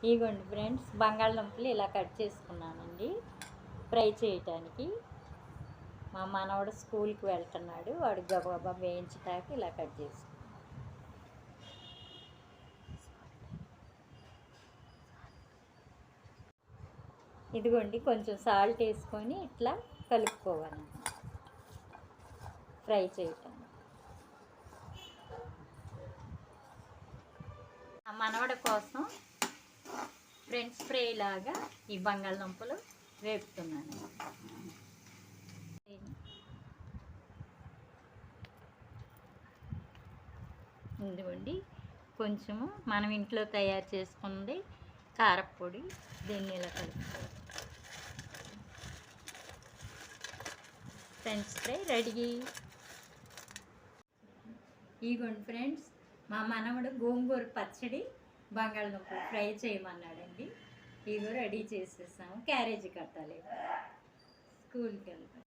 ఇగోండి ఫ్రెండ్స్, బంగాళదుంపలు ఇలా కట్ చేసుకున్నానండి ఫ్రై చేయటానికి. మా మనవడు స్కూల్కి వెళ్తున్నాడు, వాడు గబగబా వేయించటానికి ఇలా కట్ చేసుకున్నాను. ఇదిగోండి, కొంచెం సాల్ట్ వేసుకొని ఇట్లా కలుపుకోవాలి ఫ్రై చేయటానికి. ఆ మనవడ కోసం ఫ్రెంచ్ ఫ్రై లాగా ఈ బంగాళదుంపలు వేపుతున్నాను. ఇదిగోండి, కొంచెము మనం ఇంట్లో తయారు చేసుకుంది కారపొడి, దీన్ని ఇలా కలుపుకోవాలి. French fry ready. ఇగోండి ఫ్రెండ్స్, మా మనవడు గోంగూర పచ్చడి బంగాళదుంపలు ఫ్రై చేయమన్నాడండి. ఇగో రెడీ చేసేసాము. క్యారేజీ కట్టాలి, స్కూల్కి వెళ్తాం.